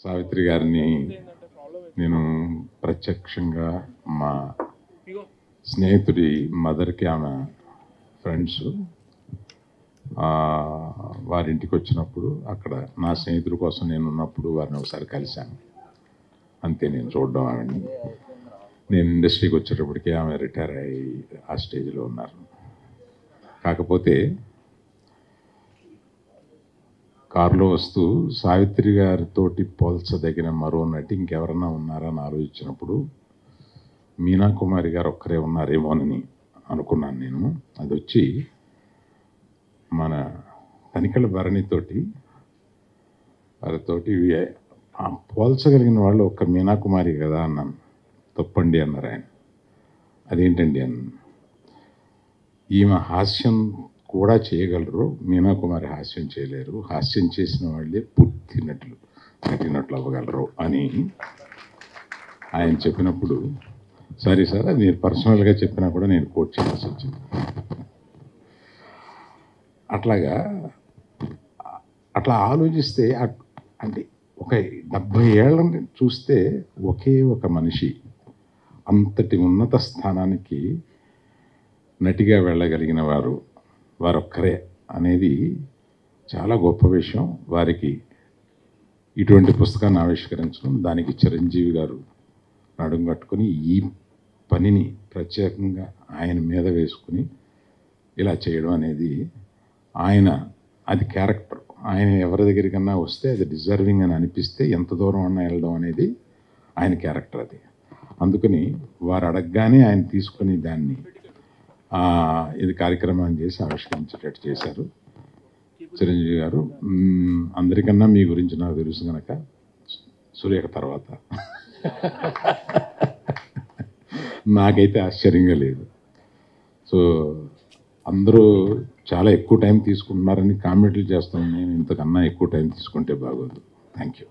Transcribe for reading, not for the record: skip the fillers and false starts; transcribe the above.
సావిత్రి గారిని నేను ప్రత్యక్షంగా మా స్నేహితుడి మదర్కి ఆమె ఫ్రెండ్స్ వారింటికి వచ్చినప్పుడు అక్కడ నా స్నేహితుడి కోసం నేను ఉన్నప్పుడు వారిని ఒకసారి కలిశాను. అంతే నేను చూడడం ఆవిడ్ని. నేను ఇండస్ట్రీకి వచ్చేటప్పటికి ఆమె రిటైర్ అయ్యి ఆ స్టేజ్లో ఉన్నారు. కాకపోతే కారులో వస్తూ సావిత్రి గారితోటి పోల్చదగిన మరో నటి ఇంకెవరన్నా ఉన్నారా అని ఆలోచించినప్పుడు మీనా కుమారి గారు ఒక్కరే ఉన్నారేమోనని అనుకున్నాను నేను. అది వచ్చి మన తనికల భరణితోటి వారితోటి పోల్చగలిగిన వాళ్ళు ఒక్క మీనా కుమారి కదా అన్నాను. తప్పండి అన్నారు ఆయన. అదేంటండి అన్న, ఈమె హాస్యం కూడా చేయగలరు, మీనా కుమారి హాస్యం చేయలేరు, హాస్యం చేసిన వాళ్ళే పూర్తి నటినట్లు అవ్వగలరు అని ఆయన చెప్పినప్పుడు, సరే సార్ అది మీరు పర్సనల్గా చెప్పినా కూడా నేను కోట్ చేయాల్సి వచ్చింది. అట్లా ఆలోచిస్తే అంటే ఒక 70 ఏళ్ళని చూస్తే ఒకే ఒక మనిషి అంతటి ఉన్నత స్థానానికి నటిగా వెళ్ళగలిగిన వారొక్కరే అనేది చాలా గొప్ప విషయం. వారికి ఇటువంటి పుస్తకాన్ని ఆవిష్కరించడం, దానికి చిరంజీవి గారు నడుం కట్టుకొని ఈ పనిని ప్రత్యేకంగా ఆయన మీద వేసుకుని ఇలా చేయడం అనేది అది క్యారెక్టర్. ఆయన ఎవరి దగ్గరికన్నా వస్తే అది డిజర్వింగ్ అని అనిపిస్తే ఎంత దూరం అన్నా వెళ్ళడం అనేది ఆయన క్యారెక్టర్. అది అందుకని వారు అడగగానే ఆయన తీసుకుని దాన్ని ఇది కార్యక్రమాన్ని చేసి ఆవిష్కరించేటట్టు చేశారు చిరంజీవి గారు. అందరికన్నా మీ గురించి నాకు తెలుసు కనుక సురేఖ తర్వాత నాకైతే ఆశ్చర్యంగా లేదు. సో అందరూ చాలా ఎక్కువ టైం తీసుకుంటున్నారని కామెంట్లు చేస్తున్నాను. నేను ఇంతకన్నా ఎక్కువ టైం తీసుకుంటే బాగోదు. Thank you.